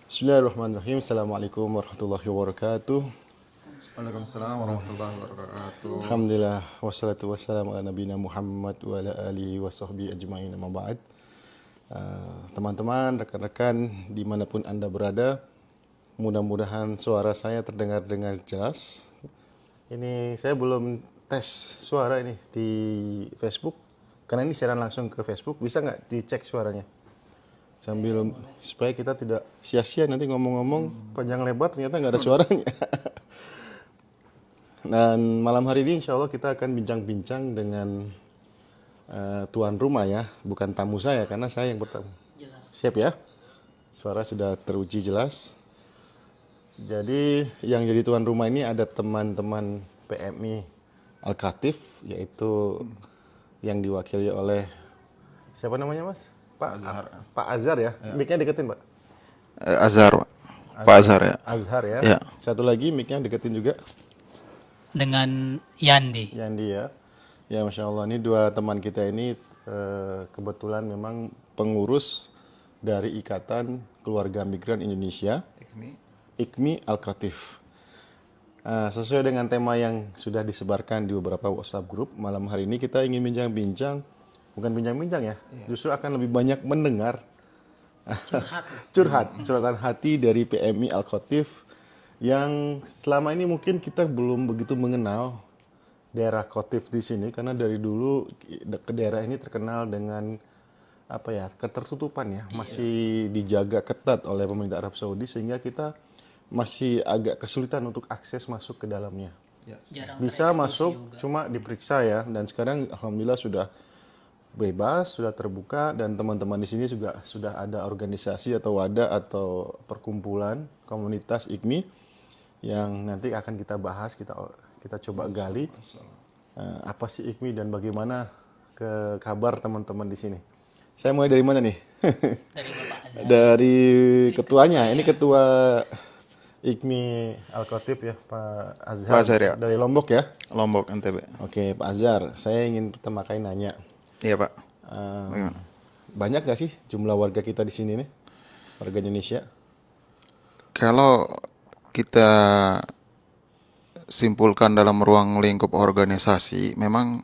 Bismillahirrahmanirrahim. Assalamualaikum warahmatullahi wabarakatuh. Waalaikumsalam warahmatullahi wabarakatuh. Alhamdulillah wassalatu wassalamu ala nabiyina Muhammad wa ala alihi wa sahbihi ajma'in amma ba'd. Teman-teman, rekan-rekan dimanapun Anda berada, mudah-mudahan suara saya terdengar dengan jelas. Ini saya belum tes suara ini di Facebook, karena ini siaran langsung ke Facebook. Bisa nggak dicek suaranya? Sambil supaya kita tidak sia-sia nanti ngomong-ngomong panjang lebar ternyata nggak ada suaranya. Dan malam hari ini insya Allah kita akan bincang-bincang dengan tuan rumah ya, bukan tamu saya karena saya yang bertamu. Siap ya? Suara sudah teruji jelas. Jadi yang jadi tuan rumah ini ada teman-teman PMI Al-Khatif, yaitu yang diwakili oleh siapa namanya Mas? Pak Azhar. Pak Azhar ya. Mic-nya deketin Pak. Azhar, Pak. Pak Azhar ya. Azhar ya. Ya. Satu lagi mic-nya deketin juga. Dengan Yandi. Yandi ya. Ya Masya Allah, ini dua teman kita ini kebetulan memang pengurus dari Ikatan Keluarga Migran Indonesia, IKMI Al-Khatif. Sesuai dengan tema yang sudah disebarkan di beberapa WhatsApp grup, malam hari ini kita ingin bincang-bincang, bukan bincang-bincang ya, justru akan lebih banyak mendengar curhatan hati dari PMI Al-Khatif yang selama ini mungkin kita belum begitu mengenal daerah Khatif di sini, karena dari dulu ke daerah ini terkenal dengan apa ya, ketertutupan ya, masih dijaga ketat oleh pemerintah Arab Saudi sehingga kita masih agak kesulitan untuk akses masuk ke dalamnya. Jarang Bisa tereksekusi masuk juga. cuma diperiksa ya, dan sekarang alhamdulillah sudah bebas, sudah terbuka, dan teman-teman di sini juga sudah ada organisasi atau wadah atau perkumpulan komunitas IKMI yang nanti akan kita bahas, kita coba gali apa sih IKMI dan bagaimana kabar teman-teman di sini. Saya mulai dari mana nih? Dari Bapak Azhar. Dari ketuanya. Ini ketua IKMI Al-Khatif ya, Pak Azhar. Pak Azhar ya. Dari Lombok ya. Lombok NTB. Oke, Pak Azhar, saya ingin pertama kali nanya. Iya, Pak. Banyak gak sih jumlah warga kita di sini nih? Warga Indonesia? Kalau kita simpulkan dalam ruang lingkup organisasi, memang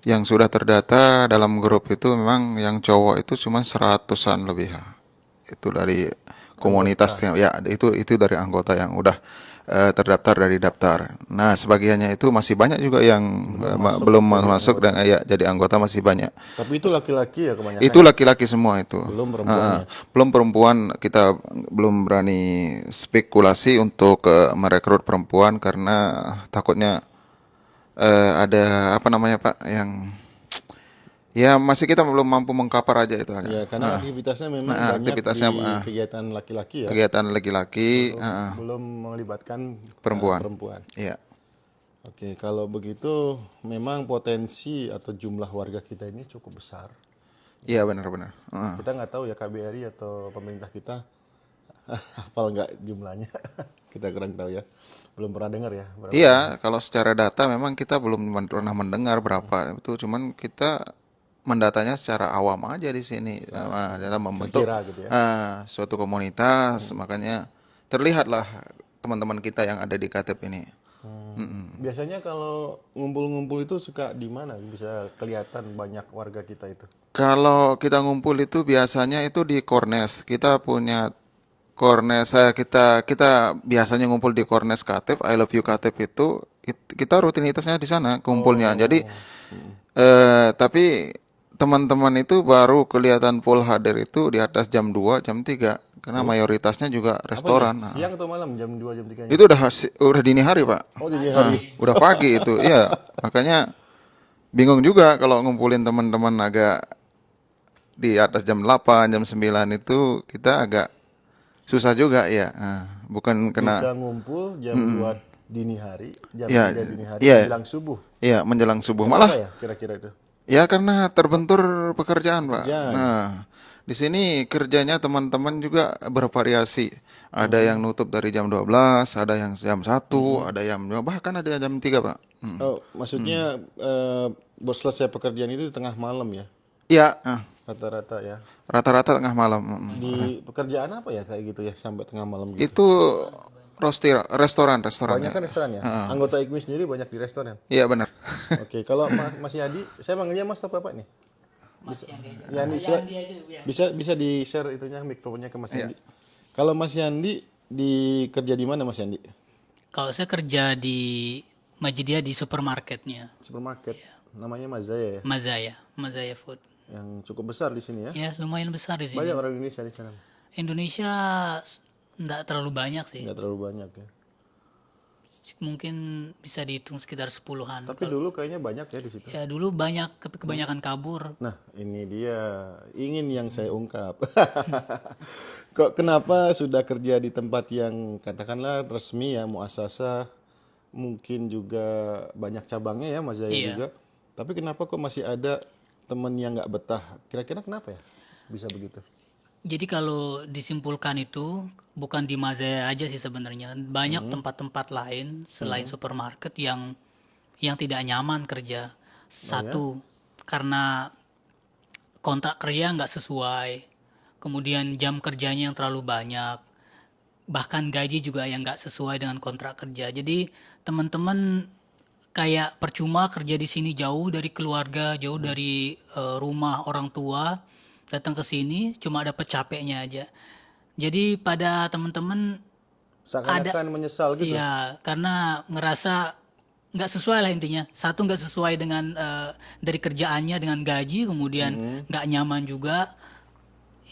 yang sudah terdata dalam grup itu memang yang cowok itu cuma 100-an lebih. Itu dari komunitasnya ya, itu dari anggota yang udah terdaftar dari daftar. Nah, sebagiannya itu masih banyak juga yang belum masuk dan ya jadi anggota masih banyak. Tapi itu laki-laki ya kebanyakan? Itu laki-laki semua itu. Belum perempuan ya? Belum perempuan, kita belum berani spekulasi untuk merekrut perempuan karena takutnya ada apa namanya Pak yang ya masih kita belum mampu mengkapar aja itu. Ya, karena aktivitasnya memang banyak aktivitasnya, di kegiatan laki-laki ya. kegiatan laki-laki Belum melibatkan perempuan. Iya. Oke, kalau begitu memang potensi atau jumlah warga kita ini cukup besar. Iya benar-benar. Kita nggak tahu ya KBRI atau pemerintah kita hafal nggak jumlahnya. Kita kurang tahu ya. Belum pernah dengar ya. Berapa. Iya, kalau secara data memang kita belum pernah mendengar berapa itu, cuman kita mendatanya secara awam aja di sini dalam membentuk Kira gitu ya. suatu komunitas, makanya terlihatlah teman-teman kita yang ada di KTP ini. Biasanya kalau ngumpul-ngumpul itu suka di mana? Bisa kelihatan banyak warga kita itu. Kalau kita ngumpul itu biasanya itu di Kornes. Kita punya Kornes, kita biasanya ngumpul di Kornes KTP, I Love You KTP itu kita rutinitasnya di sana kumpulnya. Jadi tapi teman-teman itu baru kelihatan full hadir itu di atas jam 2, jam 3 karena mayoritasnya juga restoran. Apa nih? Siang atau malam? Jam 2, jam 3? Itu udah dini hari, Pak. Oh, dini hari. Udah pagi itu. Iya, makanya bingung juga kalau ngumpulin teman-teman agak di atas jam 8, jam 9 itu kita agak susah juga ya. Bukan kena Bisa ngumpul jam 2 dini hari, jam Iya, 3 dini hari, iya. menjelang subuh. Iya, menjelang subuh. Kenapa Malah ya kira-kira itu? ya karena terbentur pekerjaan, Pak. Pekerjaan. Nah, di sini kerjanya teman-teman juga bervariasi. Ada yang nutup dari jam 12, ada yang jam 1, ada yang bahkan ada yang jam 3, Pak. Oh, maksudnya selesai pekerjaan itu di tengah malam ya? Iya, Rata-rata ya. rata-rata tengah malam. Di pekerjaan apa ya kayak gitu ya sampai tengah malam gitu? Itu restoran Banyak ya. kan restoran ya? Anggota IKMI sendiri banyak di restoran. Iya benar. Oke, kalau Mas Yadi, saya manggilnya Mas apa Pak nih? Mas Yandi aja. Yani, Yandi aja ya. bisa di share itunya mikrofonnya ke Mas Yandi. Kalau Mas Yandi kerja di mana Mas Yandi? Kalau saya kerja di Majidia di supermarketnya Supermarket. Namanya Mazaya ya, Mazaya Food. yang cukup besar di sini ya. Ya lumayan besar di sini. Banyak orang Indonesia di sana. Indonesia enggak terlalu banyak sih. Nggak terlalu banyak ya. Mungkin bisa dihitung sekitar 10-an. Tapi dulu kayaknya banyak ya di situ. Ya dulu banyak, tapi kebanyakan kabur. Nah, ini dia ingin yang saya ungkap. Kok kenapa sudah kerja di tempat yang katakanlah resmi ya, muasasah, mungkin juga banyak cabangnya ya, Mas Zaya Iya. juga. Tapi kenapa kok masih ada teman yang nggak betah? Kira-kira kenapa ya bisa begitu? Jadi kalau disimpulkan itu bukan di Mazaya aja sih sebenarnya. Banyak tempat-tempat lain selain supermarket yang tidak nyaman kerja. Satu, karena kontrak kerja nggak sesuai. Kemudian jam kerjanya yang terlalu banyak. Bahkan gaji juga yang nggak sesuai dengan kontrak kerja. Jadi teman-teman kayak percuma kerja di sini jauh dari keluarga, jauh dari rumah orang tua, datang ke sini cuma dapat capeknya aja. Jadi pada teman-teman Seakan-akan menyesal gitu. ya karena ngerasa nggak sesuai lah intinya. Satu nggak sesuai dengan dari kerjaannya dengan gaji, kemudian nggak nyaman juga.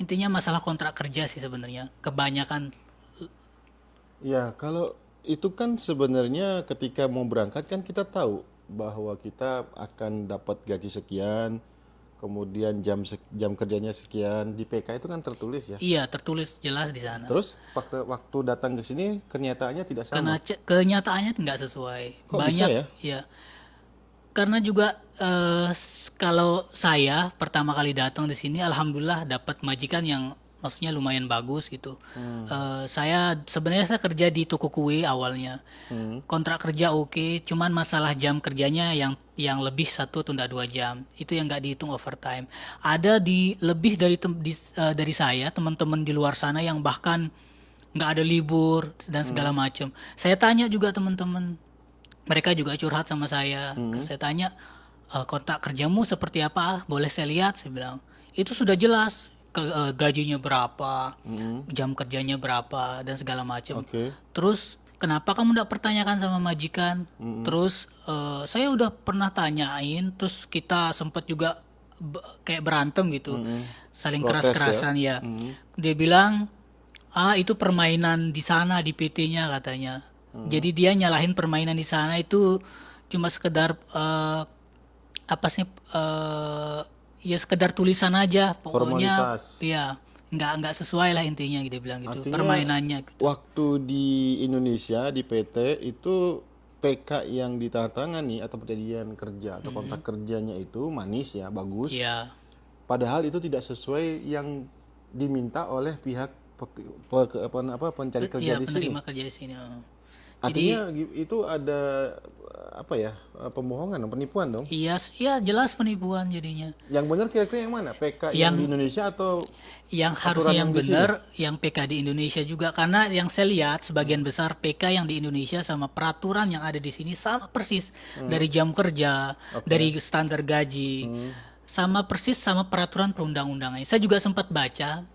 Intinya masalah kontrak kerja sih sebenarnya. Kebanyakan Ya, kalau itu kan sebenarnya ketika mau berangkat kan kita tahu bahwa kita akan dapat gaji sekian, kemudian jam kerjanya sekian. Di PK itu kan tertulis ya. iya tertulis jelas di sana. Terus waktu datang ke sini kenyataannya tidak Karena sama. kenyataannya nggak sesuai. Kok Banyak bisa ya? ya. Karena juga kalau saya pertama kali datang di sini, alhamdulillah dapat majikan yang maksudnya lumayan bagus gitu. Saya kerja di toko kue awalnya. Kontrak kerja oke, cuman masalah jam kerjanya yang lebih 1 atau 2 jam. Itu yang nggak dihitung overtime. Ada di lebih dari saya teman-teman di luar sana yang bahkan nggak ada libur dan segala macam. Saya tanya juga teman-teman, mereka juga curhat sama saya. Saya tanya, kontrak kerjamu seperti apa? Boleh saya lihat? Saya bilang, itu sudah jelas. Gajinya berapa, jam kerjanya berapa, dan segala macam. Oke. Terus, kenapa kamu tidak pertanyakan sama majikan? Terus, saya udah pernah tanyain, terus kita sempat juga kayak berantem gitu. Saling Protes keras-kerasan ya. Dia bilang, itu permainan di sana di PT-nya katanya. Jadi dia nyalahin permainan di sana itu cuma sekedar apa sih ya sekedar tulisan aja pokoknya Formalitas. ya nggak sesuai lah intinya dia bilang gitu Artinya permainannya gitu. waktu di Indonesia di PT itu PK yang ditandatangani atau perjanjian kerja atau kontrak kerjanya itu manis ya, bagus. Ya Padahal itu tidak sesuai yang diminta oleh pihak pencari kerja ya di sini. penerima kerja di sini. Artinya itu ada apa ya, pembohongan, penipuan dong. Iya jelas penipuan jadinya. Yang benar kira-kira yang mana? PK yang di Indonesia atau Yang aturan harusnya yang yang di sini? benar yang PK di Indonesia juga, karena yang saya lihat sebagian besar PK yang di Indonesia sama peraturan yang ada di sini sama persis, dari jam kerja, dari standar gaji, sama persis sama peraturan perundang-undangannya. Saya juga sempat baca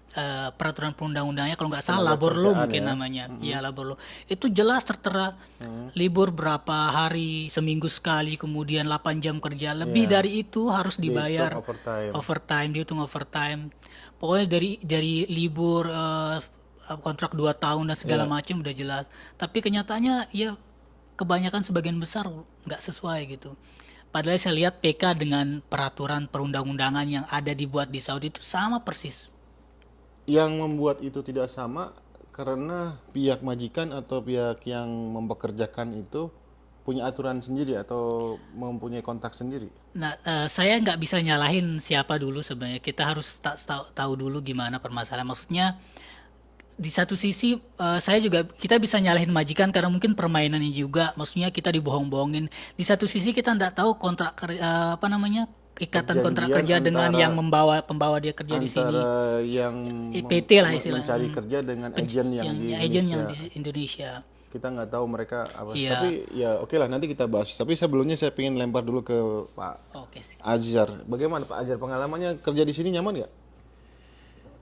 peraturan perundang-undangnya, kalau nggak salah labor law mungkin namanya, ya labor law itu jelas tertera libur berapa hari seminggu sekali, kemudian 8 jam kerja lebih dari itu harus dibayar overtime. overtime, dihitung overtime. Pokoknya dari libur kontrak 2 tahun dan segala macam udah jelas. Tapi kenyataannya ya kebanyakan sebagian besar nggak sesuai gitu. Padahal saya lihat PK dengan peraturan perundang-undangan yang ada dibuat di Saudi itu sama persis. Yang membuat itu tidak sama karena pihak majikan atau pihak yang mempekerjakan itu punya aturan sendiri atau mempunyai kontak sendiri. Nah, saya nggak bisa nyalahin siapa dulu sebenarnya. Kita harus tahu dulu gimana permasalahan. Maksudnya di satu sisi kita bisa nyalahin majikan karena mungkin permainannya juga. Maksudnya kita dibohong-bohongin. Di satu sisi kita nggak tahu kontrak apa namanya ikatan kontrak perjanjian kerja dengan antara yang pembawa dia kerja di sini. antara yang PT lah istilahnya. mencari kerja dengan agen yang di Agen yang Indonesia. di Indonesia. Kita nggak tahu mereka apa. Iya. Tapi ya oke lah, nanti kita bahas. Tapi sebelumnya saya ingin lempar dulu ke Pak Oke sih. Azhar. Bagaimana Pak Azhar, pengalamannya kerja di sini nyaman nggak?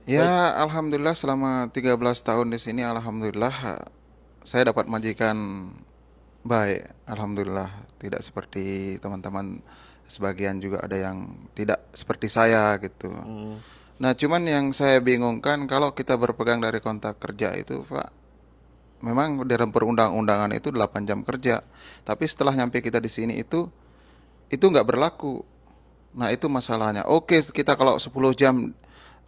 Ya, alhamdulillah selama 13 tahun di sini alhamdulillah saya dapat majikan baik. Alhamdulillah, tidak seperti teman-teman sebagian juga ada yang tidak seperti saya gitu. Nah, cuman yang saya bingungkan kalau kita berpegang dari kontrak kerja itu, Pak, memang dalam perundang-undangan itu 8 jam kerja. Tapi setelah nyampe kita di sini itu nggak berlaku. Nah, itu masalahnya. Oke, kita kalau 10 jam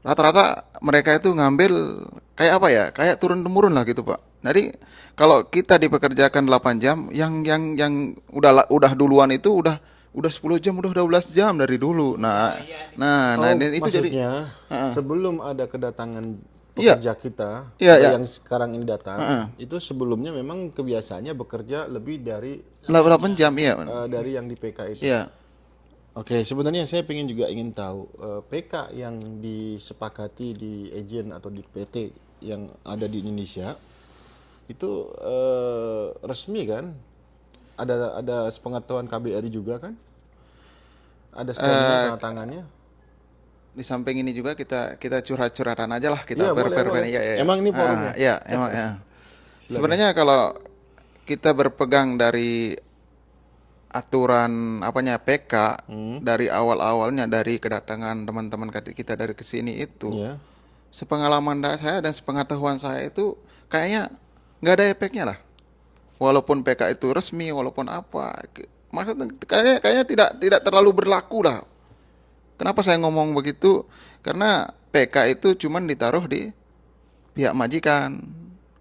rata-rata mereka itu ngambil kayak apa ya? Kayak turun-temurun lah gitu, Pak. Jadi kalau kita dipekerjakan 8 jam, yang udah duluan itu udah 10 jam, udah 12 jam dari dulu. Nah, itu jadi Maksudnya sebelum ada kedatangan Iya. pekerja kita Iya. yang sekarang ini datang, itu sebelumnya memang kebiasaannya bekerja lebih dari 8 jam, iya. dari yang di PK itu. Iya. Oke, sebenarnya saya ingin tahu PK yang disepakati di agen atau di PT yang ada di Indonesia itu resmi kan? Ada sepengetahuan KBRI juga kan? Ada statement tanda tangannya? Di samping ini juga kita curhat-curhatan aja lah, kita Iya, boleh. Iya. Emang ini forumnya? Iya, emang ya. Sebenarnya kalau kita berpegang dari aturan PK dari awal-awalnya, dari kedatangan teman-teman kita dari kesini itu, Iya. sepengalaman saya dan sepengetahuan saya itu kayaknya nggak ada efeknya lah. Walaupun PK itu resmi, walaupun apa, maksudnya kayaknya tidak terlalu berlaku lah. Kenapa saya ngomong begitu? Karena PK itu cuman ditaruh di pihak majikan.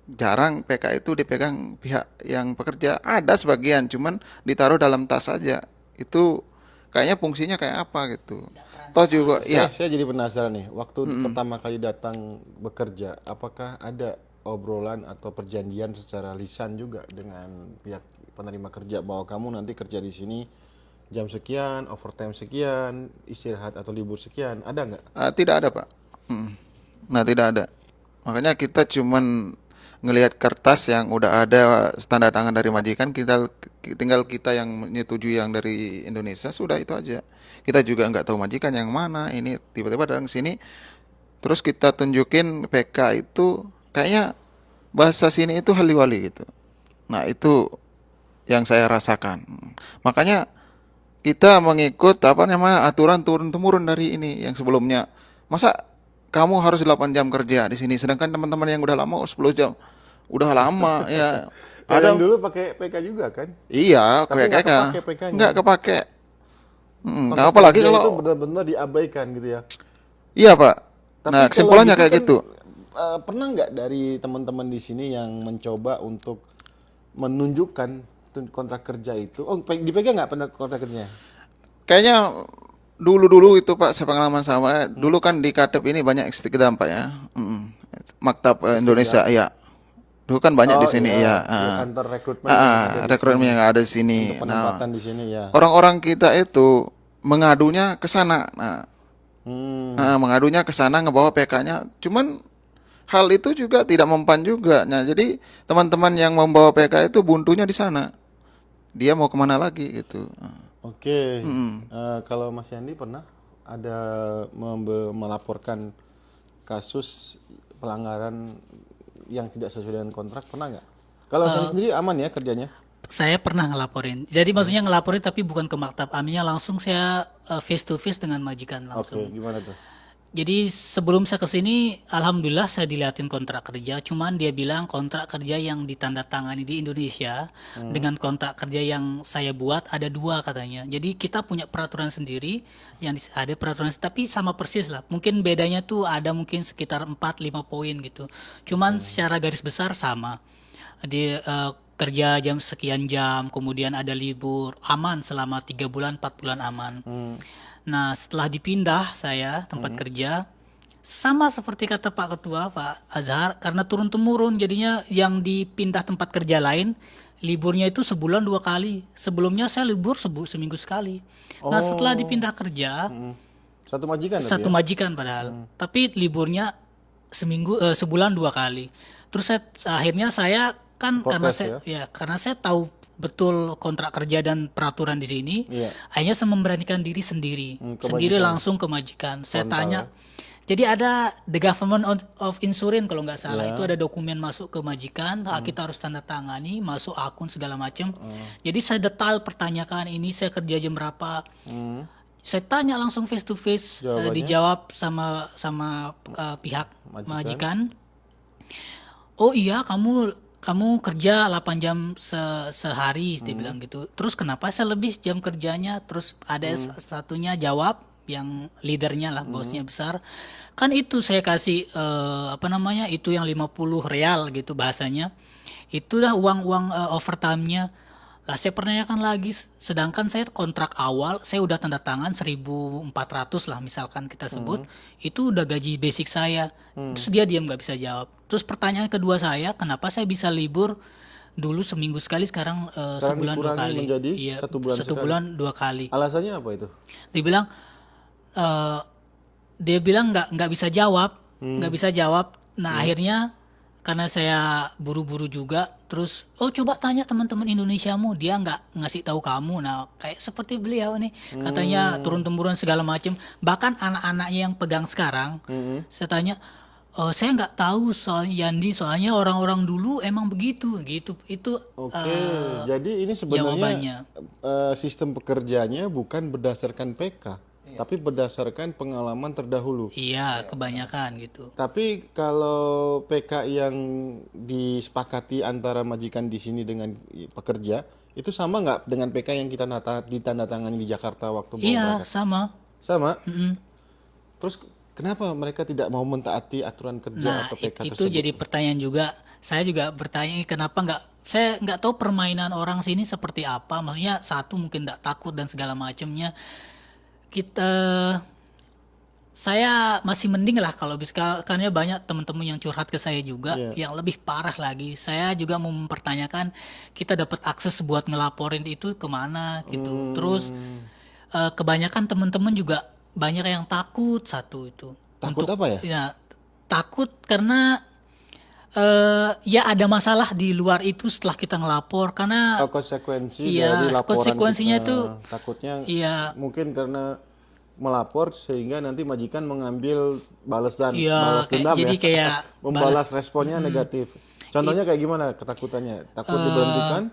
Jarang PK itu dipegang pihak yang pekerja. Ada sebagian, cuman ditaruh dalam tas saja. Itu kayaknya fungsinya kayak apa gitu. Toh juga, ya. Saya jadi penasaran nih, waktu pertama kali datang bekerja, apakah ada obrolan atau perjanjian secara lisan juga dengan pihak penerima kerja bahwa kamu nanti kerja di sini jam sekian, overtime sekian, istirahat atau libur sekian, ada nggak? Tidak ada, Pak. Nah, tidak ada. Makanya kita cuman ngelihat kertas yang udah ada tanda tangan dari majikan, tinggal kita yang menyetujui yang dari Indonesia, sudah itu aja. Kita juga nggak tahu majikan yang mana. Ini tiba-tiba datang ke sini, terus kita tunjukin PK itu, kayaknya bahasa sini itu hali-wali gitu. Nah, itu yang saya rasakan. Makanya kita mengikut aturan turun-temurun dari ini yang sebelumnya. Masa kamu harus 8 jam kerja di sini, sedangkan teman-teman yang udah lama 10 jam. Udah lama ya. Ada yang dulu pakai PK juga kan? Iya, Tapi nggak kepake PK-nya. Nggak kepake. Kontrak Apalagi kerja itu kalau benar-benar diabaikan gitu ya. iya, Pak. Tapi Nah, kalau kesimpulannya kayak kan, gitu. Pernah nggak dari teman-teman di sini yang mencoba untuk menunjukkan kontrak kerja itu? Oh, dipegang nggak kontrak kerjanya? Kayaknya dulu itu Pak, sepengalaman sama. Dulu kan di Katep ini banyak istiqdam Pak ya. Maktab Indonesia ya. Dulu kan banyak di sini ya. Kantor rekrutmen yang ada di Rekrutmen sini, yang ada di sini. untuk penempatan di sini ya. Orang-orang kita itu mengadunya ke sana. Hmm. Mengadunya ke sana, ngebawa PK-nya. Cuman hal itu juga tidak mempan juga. Nah, jadi teman-teman yang membawa PK itu buntunya di sana. Dia mau kemana lagi gitu. Oke. Kalau Mas Yandi pernah ada melaporkan kasus pelanggaran yang tidak sesuai dengan kontrak, pernah nggak? Kalau Sandi sendiri aman ya kerjanya? Saya pernah ngelaporin. Jadi maksudnya ngelaporin tapi bukan ke maktab aminnya, langsung saya face to face dengan majikan Oke, langsung. gimana tuh? Jadi sebelum saya kesini, alhamdulillah saya dilihatin kontrak kerja. Cuman dia bilang kontrak kerja yang ditandatangani di Indonesia dengan kontrak kerja yang saya buat ada dua katanya. Jadi kita punya peraturan sendiri, yang ada peraturan tapi sama persis lah. Mungkin bedanya tuh ada mungkin sekitar 4-5 poin gitu. Cuman secara garis besar sama. Kerja jam sekian jam, kemudian ada libur, aman selama 3 bulan, 4 bulan aman. Nah, setelah dipindah saya tempat kerja, sama seperti kata Pak Ketua, Pak Azhar, karena turun-temurun jadinya yang dipindah tempat kerja lain liburnya itu sebulan 2 kali. Sebelumnya saya libur seminggu sekali. Nah setelah dipindah kerja, Satu majikan tapi satu ya? majikan padahal, tapi liburnya sebulan 2 kali. Terus akhirnya saya kan Protes karena saya tahu betul kontrak kerja dan peraturan di sini, Iya. akhirnya saya memberanikan diri sendiri, ke sendiri majikan. langsung ke majikan. Saya tanya, jadi ada the government of insurance kalau nggak salah, itu ada dokumen masuk ke majikan, kita harus tanda tangani, masuk akun segala macam. Jadi saya detail pertanyakan ini saya kerja jam berapa. Saya tanya langsung face to face, dijawab sama pihak majikan. Oh iya, kamu kerja 8 jam sehari, dia bilang gitu. Terus kenapa saya lebih jam kerjanya? Terus ada satunya jawab yang leadernya lah, bosnya besar. Kan itu saya kasih itu yang 50 real gitu bahasanya. Itulah uang-uang overtime-nya. Lah saya pertanyakan lagi, sedangkan saya kontrak awal saya udah tanda tangan 1.400 lah misalkan kita sebut, itu udah gaji basic saya. Terus dia diam nggak bisa jawab. Terus pertanyaan kedua saya, kenapa saya bisa libur dulu seminggu sekali, sekarang sebulan 2 dikurangi kali. menjadi Iya, 1 bulan satu sekali. bulan 2 kali. Alasannya apa itu? eh, dia bilang nggak bisa jawab, nggak bisa jawab. Nah akhirnya karena saya buru-buru juga, terus coba tanya teman-teman Indonesiamu, dia nggak ngasih tahu kamu. Nah kayak seperti beliau nih, katanya turun temurun segala macam. Bahkan anak-anaknya yang pegang sekarang, saya tanya, saya nggak tahu soal Yandi, soalnya orang-orang dulu emang begitu, gitu. Itu Oke, jadi ini jawabannya. sebenarnya sistem pekerjaannya bukan berdasarkan PK, tapi berdasarkan pengalaman terdahulu. Iya, kebanyakan gitu. Tapi kalau PK yang disepakati antara majikan di sini dengan pekerja, itu sama nggak dengan PK yang kita ditandatangani di Jakarta waktu mau Iya, berangkat? sama. Sama? Terus kenapa mereka tidak mau mentaati aturan kerja Nah, atau PK itu tersebut? jadi pertanyaan juga. Saya juga bertanya, kenapa nggak? Saya nggak tahu permainan orang sini seperti apa. Maksudnya satu mungkin nggak takut dan segala macamnya. Saya masih mending lah kalau bisa, karena banyak teman-teman yang curhat ke saya juga, yang lebih parah lagi. Saya juga mau mempertanyakan, kita dapat akses buat ngelaporin itu kemana gitu. Terus kebanyakan teman-teman juga banyak yang takut satu itu. Takut apa ya? Ya takut karena ya ada masalah di luar itu setelah kita ngelapor, karena Konsekuensi iya, dari laporan konsekuensinya kita. tuh Takutnya iya. mungkin karena melapor sehingga nanti majikan mengambil balas Iya, dendam jadi ya. kayak Membalas responnya negatif. Contohnya kayak gimana ketakutannya? Takut diberhentikan?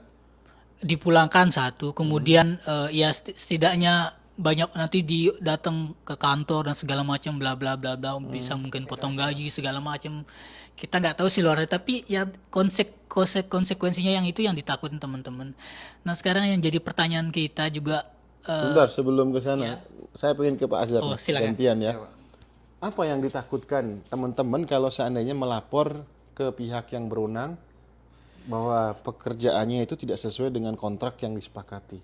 dipulangkan satu, kemudian ya setidaknya banyak nanti datang ke kantor dan segala macam bla bla bla bla, bisa mungkin potong gaji segala macam. Kita nggak tahu sih luarnya, tapi ya konsekuensinya yang itu yang ditakutin teman-teman. Nah sekarang yang jadi pertanyaan kita juga, Sebentar sebelum ke sana, saya pengen ke Pak Azhar nih, silakan. gantian ya. Apa yang ditakutkan teman-teman kalau seandainya melapor ke pihak yang berwenang bahwa pekerjaannya itu tidak sesuai dengan kontrak yang disepakati?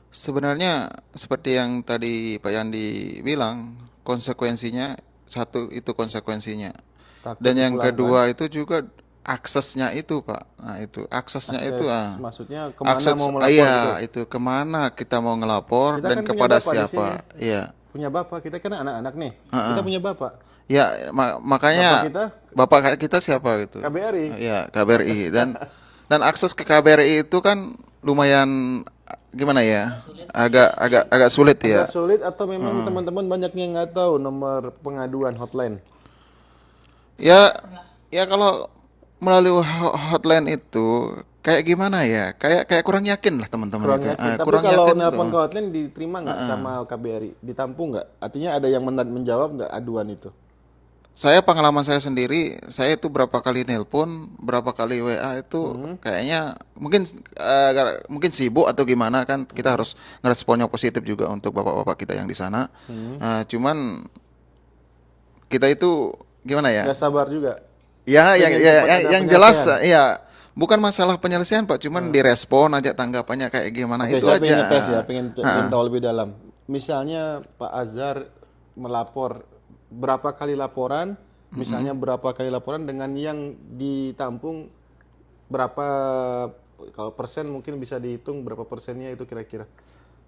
Sebenarnya seperti yang tadi Pak Yandi bilang, konsekuensinya satu itu konsekuensinya. Takut Dan yang dipulangkan? kedua itu juga aksesnya itu Pak. Nah itu aksesnya itu Maksudnya kemana akses, mau melapor iya gitu? itu kemana kita mau ngelapor Kita dan kan punya kepada bapak di siapa. sini. Iya. Punya bapak, kita kan anak-anak nih. Kita punya bapak. Ya makanya Bapak kita? bapak kita siapa gitu? KBRI. Iya KBRI dan akses ke KBRI itu kan lumayan gimana ya? Agak sulit ya. Agak sulit atau memang teman-teman banyak yang nggak tahu nomor pengaduan hotline? Ya, ya kalau melalui hotline itu kayak gimana ya? Kayak kurang yakin lah teman-teman Kurang itu. yakin. Tapi Kurang kalau yakin nelpon tuh. ke hotline diterima nggak sama KBRI? Ditampung nggak? Artinya ada yang menjawab nggak aduan itu? Saya pengalaman saya sendiri, saya itu berapa kali nelpon, berapa kali WA itu kayaknya mungkin sibuk atau gimana kan kita harus ngeresponnya positif juga untuk bapak-bapak kita yang di sana. Cuman kita itu gimana ya? Nggak sabar juga. Ya, Pengen cepat ada yang jelas penyelesaian. ya bukan masalah penyelesaian Pak, cuman direspon aja tanggapannya kayak gimana Oke, itu saya aja. pengen ngetes ya, pengen tahu lebih dalam. Misalnya Pak Azhar melapor berapa kali laporan, misalnya berapa kali laporan dengan yang ditampung berapa Kalau persen mungkin bisa dihitung berapa persennya itu kira-kira.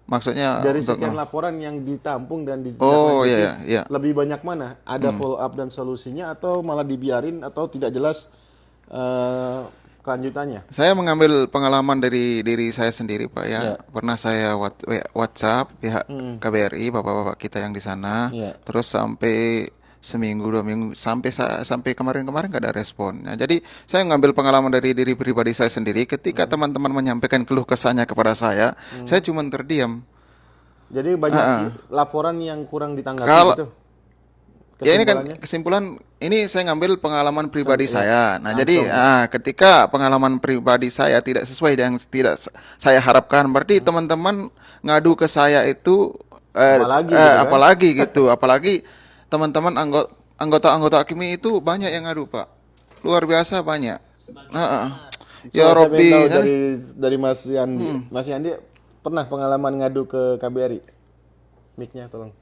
Maksudnya Dari untuk sekian laporan yang ditampung dan oh ditindaklanjuti, iya iya. lebih banyak mana? Ada follow up dan solusinya atau malah dibiarin atau tidak jelas kelanjutannya? Saya mengambil pengalaman dari diri saya sendiri, Pak ya. Ya. Pernah saya WhatsApp pihak KBRI, bapak-bapak kita yang di sana. Ya. Terus sampai seminggu 2 minggu sampai kemarin-kemarin nggak ada respon. Nah, jadi saya mengambil pengalaman dari diri pribadi saya sendiri. Ketika teman-teman menyampaikan keluh kesahnya kepada saya cuma terdiam. Jadi banyak laporan yang kurang ditanggapi Kalau gitu. ya ini kan Kesimpulannya? kesimpulan ini saya ngambil pengalaman pribadi Iya, saya. Nah, langsung. jadi ketika pengalaman pribadi saya tidak sesuai dengan tidak saya harapkan, berarti teman-teman ngadu ke saya itu Apalagi gitu kan? apalagi gitu, apalagi teman-teman anggota AKMI itu banyak yang ngadu, Pak. Luar biasa banyak. Ya Soalnya saya pengen Robbi, tahu kan? dari Mas Yandi. Mas Yandi pernah pengalaman ngadu ke KBRI? Mic-nya tolong.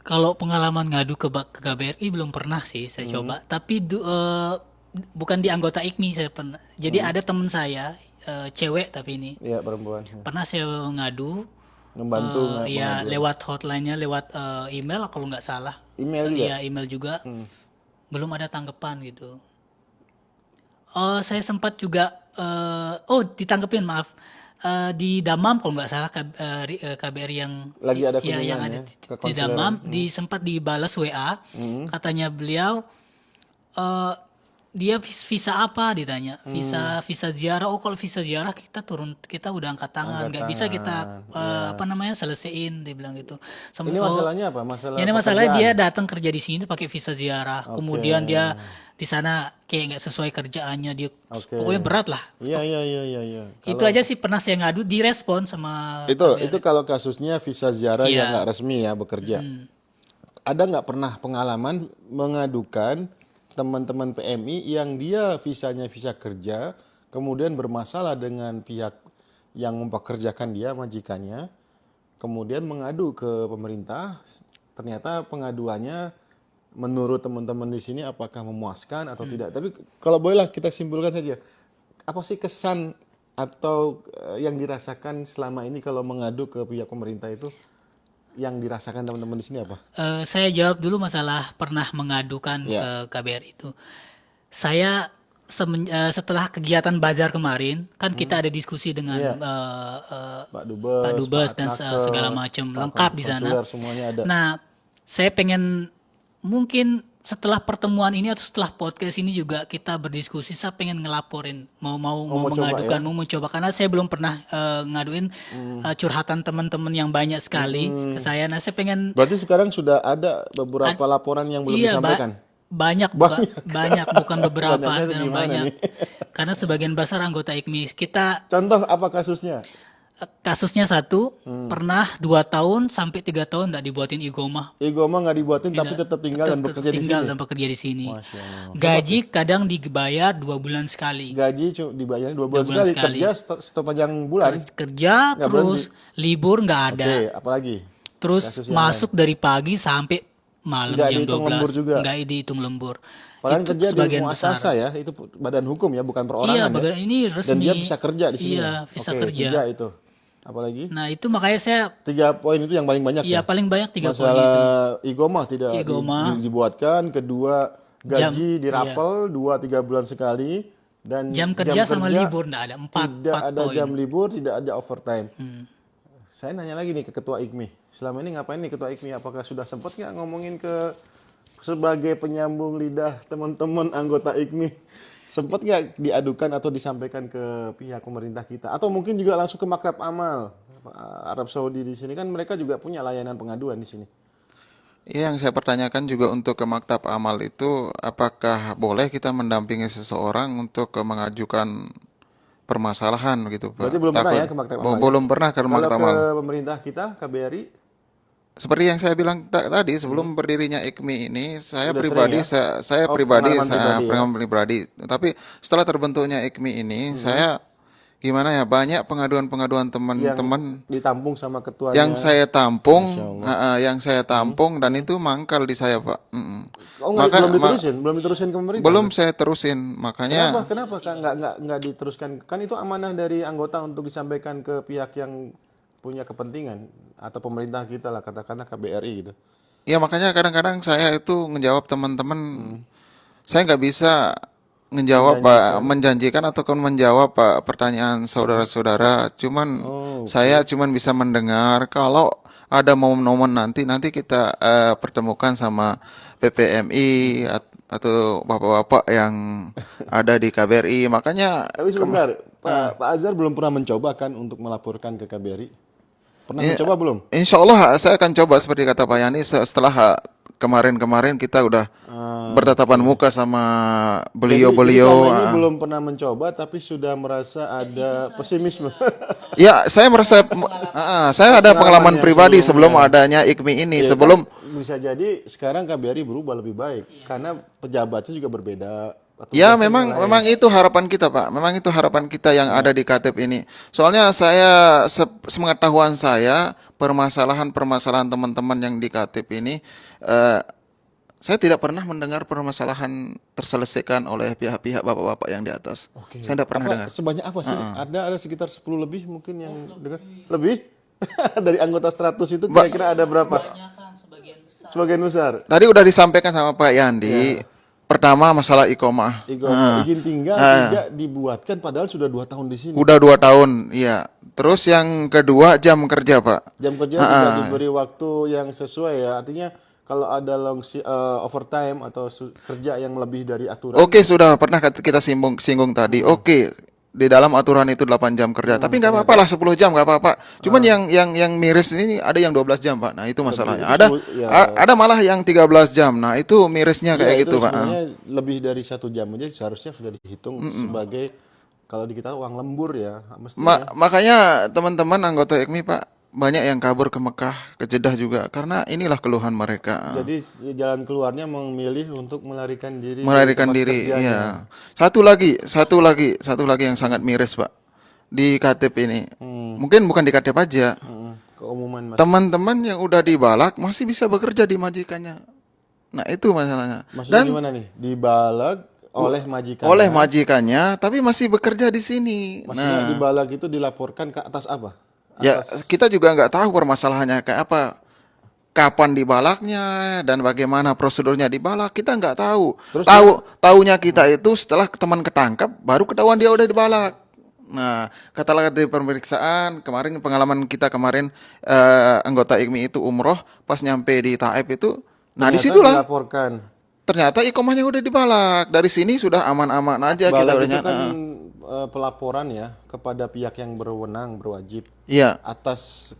Kalau pengalaman ngadu ke KBRI belum pernah sih saya coba. Tapi bukan di anggota IKMI saya pernah. Jadi ada teman saya cewek tapi ini Iya, perempuan. pernah saya ngadu. Membantu Ya lewat hotline-nya, lewat email kalau nggak salah. email juga. Iya email juga. Belum ada tanggapan gitu. Saya sempat juga ditanggepin maaf. Di Damam kalau nggak salah KBRI yang Lagi ada ya, yang kunjungan ada ya, di ke konsuler. Damam sempat dibalas WA. Katanya beliau dia visa apa ditanya, visa ziarah. Oh kalau visa ziarah kita udah angkat tangan, nggak bisa kita selesaiin, dia bilang gitu. Ini masalahnya apa? Masalah Jadi masalahnya pekerjaan? dia datang kerja di sini pakai visa ziarah, kemudian dia di sana kayak nggak sesuai kerjaannya, dia pokoknya berat lah. Iya. Itu aja sih pernah saya ngadu, direspon sama Itu kalau kasusnya visa ziarah yang Iya. nggak resmi ya bekerja. Ada nggak pernah pengalaman mengadukan teman-teman PMI yang dia visanya visa kerja, kemudian bermasalah dengan pihak yang mempekerjakan dia, majikannya, kemudian mengadu ke pemerintah, ternyata pengaduannya menurut teman-teman di sini apakah memuaskan atau tidak. Tapi kalau bolehlah kita simpulkan saja, apa sih kesan atau yang dirasakan selama ini kalau mengadu ke pihak pemerintah itu, yang dirasakan teman-teman di sini apa? Saya jawab dulu masalah pernah mengadukan ke KBRI itu. Saya setelah kegiatan bazar kemarin, kan kita ada diskusi dengan Pak Dubes, Pak Dubes Pak dan Adnaker, segala macam Pak lengkap di sana. Konsuler, semuanya ada. Nah, saya pengen mungkin setelah pertemuan ini atau setelah podcast ini juga kita berdiskusi. Saya pengen ngelaporin, mau mengadukan, mau mencoba karena saya belum pernah ngaduin curhatan teman-teman yang banyak sekali ke saya. Nah, saya pengen Berarti sekarang sudah ada beberapa laporan yang belum disampaikan. banyak bukan beberapa Banyaknya dan segimana banyak. nih? Karena sebagian besar anggota IKMI kita Contoh apa kasusnya? kasusnya satu pernah 2 tahun sampai 3 tahun nggak dibuatin igoma. Igoma nggak dibuatin tapi tetap tinggal dan bekerja di tinggal sini. dan bekerja di sini. Masya Allah. Gaji kadang dibayar 2 bulan sekali. Gaji dibayarnya 2 bulan bulan sekali, sekali. kerja sepanjang bulan. Kerja Nggak terus libur nggak ada. Oke, apalagi? Terus kasus yang masuk dari pagi sampai malam Nggak jam dihitung 12. lembur juga? Nggak dihitung lembur. Padahal Itu kerja di sebagian besar. muasasa ya, itu badan hukum ya, bukan Iya, perorangan ya. ini resmi. Dan dia bisa kerja di sini. Iya, ya? bisa Oke, kerja. 3 itu. Apalagi? Nah, itu makanya saya 3 poin itu yang paling banyak ya ya. paling banyak 3 poin itu. Masalah igoma tidak Igoma. dibuatkan, kedua gaji Jam, dirapel 2-3 bulan sekali dan Jam kerja sama libur enggak ada. 4 tidak ada poin. jam libur, tidak ada overtime. Saya nanya lagi nih ke ketua IKMI. Selama ini ngapain nih ketua IKMI? Apakah sudah sempat nggak ngomongin ke sebagai penyambung lidah teman-teman anggota IKMI? Sempat nggak diadukan atau disampaikan ke pihak pemerintah kita? Atau mungkin juga langsung ke Maktab Amal Arab Saudi di sini, kan mereka juga punya layanan pengaduan di sini. Iya, yang saya pertanyakan juga untuk ke Maktab Amal itu, apakah boleh kita mendampingi seseorang untuk mengajukan permasalahan gitu, Pak? Berarti belum pernah ya ke Maktab Amal? Belum pernah ke Kalau Maktab ke Amal. pemerintah kita, KBRI, Seperti yang saya bilang tadi, sebelum berdirinya IKMI ini, saya Udah pribadi, sering ya? saya Oh, pribadi, pengalaman pribadi ya? pengalaman pribadi. Tapi setelah terbentuknya IKMI ini, saya gimana ya, banyak pengaduan-pengaduan teman-teman Ditampung sama ketuanya. yang saya tampung, Masya Allah. yang saya tampung dan itu mangkal di saya, Pak. Oh, Maka belum diterusin ke pemerintah. belum saya terusin, makanya Kenapa Kak nggak diteruskan? Kan itu amanah dari anggota untuk disampaikan ke pihak yang punya kepentingan atau pemerintah kita lah, katakanlah KBRI gitu. ya makanya kadang-kadang saya itu ngejawab teman-teman, saya nggak bisa ngejawab Pak, menjanjikan ataupun menjawab Pak pertanyaan saudara-saudara. Cuman saya cuman bisa mendengar kalau ada momen-momen nanti kita pertemukan sama PPMI atau bapak-bapak yang ada di KBRI. Makanya Tapi sebentar, Pak Azhar belum pernah mencoba kan untuk melaporkan ke KBRI? Pernah mencoba belum? insya Allah saya akan coba seperti kata Pak Yani setelah kemarin-kemarin kita udah bertatapan muka sama Jadi beliau-beliau. selama ini belum pernah mencoba, tapi sudah merasa ada pesimisme. Ya, saya merasa saya ada pengalaman pribadi sebelum adanya IKMI ini. Ya, Sebelum bisa jadi sekarang KBRI berubah lebih baik karena pejabatnya juga berbeda. ya memang itu harapan kita, Pak. Memang itu harapan kita yang ada di KTP ini. Soalnya saya sepengetahuan saya permasalahan-permasalahan teman-teman yang di KTP ini saya tidak pernah mendengar permasalahan terselesaikan oleh pihak-pihak bapak-bapak yang di atas. Saya tidak pernah dengar. Sebanyak apa sih? Ada sekitar 10 lebih mungkin yang dengar. Lebih? Dari anggota 100 itu kira-kira ada berapa? Kebanyakan sebagian besar. Sebagian besar. Tadi udah disampaikan sama Pak Yandi. Pertama masalah iqomah. Izin tinggal tidak dibuatkan padahal sudah 2 tahun di sini. Udah 2 tahun, iya. Terus yang kedua jam kerja, Pak. Jam kerja tidak diberi waktu yang sesuai ya. Artinya kalau ada overtime atau kerja yang lebih dari aturan. Oke, sudah pernah kita singgung tadi. Oke, di dalam aturan itu 8 jam kerja. Tapi nggak apa-apa lah 10 jam nggak apa-apa. Cuman yang miris ini ada yang 12 jam, Pak. Nah, itu masalahnya. Ada malah yang 13 jam. Nah, itu mirisnya kayak gitu, Pak. Sebenarnya lebih dari 1 jam aja seharusnya sudah dihitung sebagai kalau di kita uang lembur ya. Makanya teman-teman anggota IKMI, Pak, banyak yang kabur ke Mekah, ke Jeddah juga karena inilah keluhan mereka. Jadi jalan keluarnya memilih untuk melarikan diri. Melarikan diri, iya. Satu lagi yang sangat miris, Pak. Di KTP ini. Mungkin bukan di KTP aja. Keumuman Mas. Teman-teman yang udah dibalak masih bisa bekerja di majikannya. Nah, itu masalahnya. Maksudnya gimana nih? Dibalak oleh majikan. Oleh majikannya, tapi masih bekerja di sini. Maksudnya dibalak itu dilaporkan ke atas apa? Ya, kita juga nggak tahu permasalahannya kayak apa. Kapan dibalaknya dan bagaimana prosedurnya dibalak, kita nggak tahu. Tahunya kita itu setelah teman ketangkap, baru ketahuan dia udah dibalak. Nah, katakanlah dari pemeriksaan kemarin, pengalaman kita kemarin anggota IKMI itu umroh, pas nyampe di Taif itu, nah disitulah dilaporkan. ternyata ikomahnya udah dibalak. Dari sini sudah aman-aman aja kita Balak udah itu kan pelaporan ya kepada pihak yang berwenang, berwajib. Iya. atas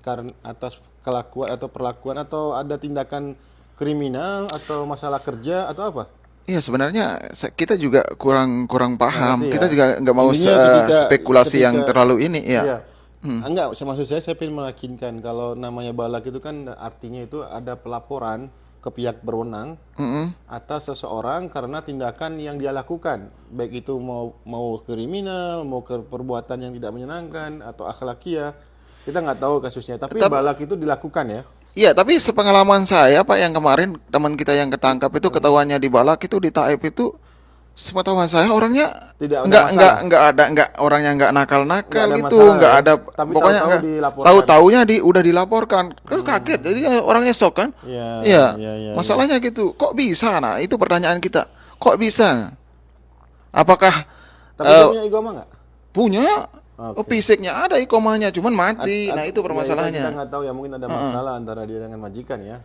kelakuan atau perlakuan atau ada tindakan kriminal atau masalah kerja atau apa? Iya, sebenarnya kita juga kurang paham. Ngerti ya. Kita juga nggak mau spekulasi yang terlalu ini, ya. Iya. Enggak, maksud saya pengen meyakinkan kalau namanya balak itu kan artinya itu ada pelaporan ke pihak berwenang atas seseorang karena tindakan yang dia lakukan, baik itu mau kriminal, mau ke perbuatan yang tidak menyenangkan atau akhlakiah. Kita nggak tahu kasusnya, tapi balak itu dilakukan ya. Iya, tapi sepengalaman saya, Pak, yang kemarin teman kita yang ketangkap itu ketahuannya dibalak itu di Taif itu, sepengetahuan saya orangnya Tidak ada nggak orangnya nggak nakal-nakal ada gitu, masalah nggak ya. ada, Tapi pokoknya tahu-tahu nggak dilaporkan. tahu-taunya udah dilaporkan. Kaget, jadi orangnya shock kan? Iya. Masalahnya gitu. Kok bisa? Nah, itu pertanyaan kita. Kok bisa? Apakah Tapi dia punya igoma nggak? punya? Oh, fisiknya ada ikomahnya, cuman mati. Nah, itu Ya, permasalahannya. kita nggak tahu ya, mungkin ada masalah antara dia dengan majikan ya,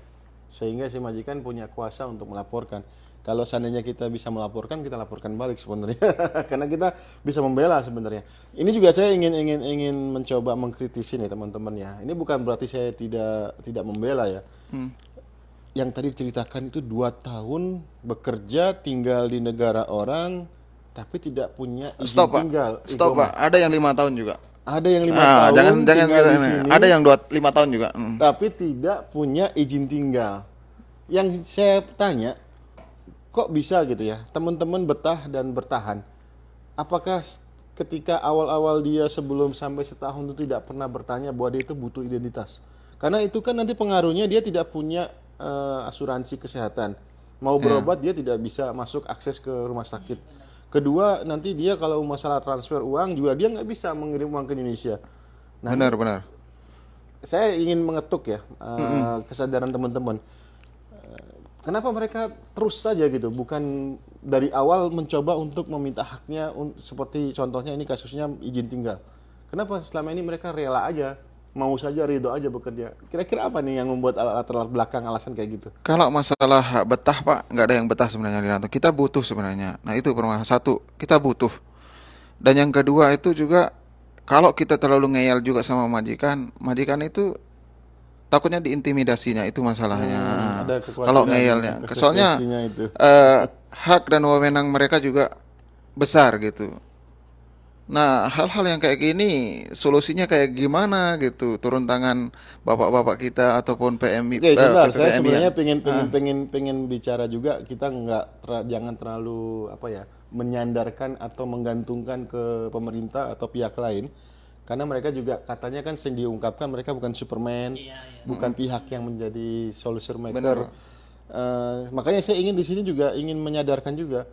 sehingga si majikan punya kuasa untuk melaporkan. Kalau seandainya kita bisa melaporkan, kita laporkan balik sebenarnya, karena kita bisa membela sebenarnya. Ini juga saya ingin mencoba mengkritisi nih teman-teman ya. Ini bukan berarti saya tidak membela ya. Yang tadi diceritakan itu 2 tahun bekerja tinggal di negara orang, tapi tidak punya izin tinggal. Stop, Pak. Ada yang 5 tahun juga. Ada yang 5 tahun jangan tinggal di sini, ada yang 5 tahun juga. tapi tidak punya izin tinggal. Yang saya tanya, kok bisa gitu ya? Teman-teman betah dan bertahan. Apakah ketika awal-awal dia sebelum sampai setahun itu tidak pernah bertanya bahwa dia itu butuh identitas. Karena itu kan nanti pengaruhnya dia tidak punya asuransi kesehatan. Mau berobat dia tidak bisa masuk akses ke rumah sakit. Kedua, nanti dia kalau masalah transfer uang juga dia nggak bisa mengirim uang ke Indonesia. Nah, Benar. saya ingin mengetuk ya kesadaran teman-teman. Kenapa mereka terus saja gitu, bukan dari awal mencoba untuk meminta haknya seperti contohnya ini kasusnya izin tinggal. Kenapa selama ini mereka rela aja, mau saja ridho aja bekerja? Kira-kira apa nih yang membuat latar belakang alasan kayak gitu? Kalau masalah hak betah Pak, nggak ada yang betah sebenarnya di rantau. Kita butuh sebenarnya. Nah itu permasalahan satu, kita butuh. Dan yang kedua itu juga kalau kita terlalu ngeyel juga sama majikan, majikan itu takutnya diintimidasinya itu masalahnya. Ada Kalau kekhawatiran ngeyelnya, soalnya konsekuensinya itu. hak dan wewenang mereka juga besar gitu. Nah, hal-hal yang kayak gini solusinya kayak gimana gitu? Turun tangan bapak-bapak kita ataupun PMI, Oke, sebentar. Saya PPPMI sebenarnya yang pengen bicara juga, kita jangan terlalu apa ya, menyandarkan atau menggantungkan ke pemerintah atau pihak lain, karena mereka juga katanya kan sering diungkapkan mereka bukan Superman, bukan pihak yang menjadi solution maker. Makanya saya ingin di sini juga ingin menyadarkan juga,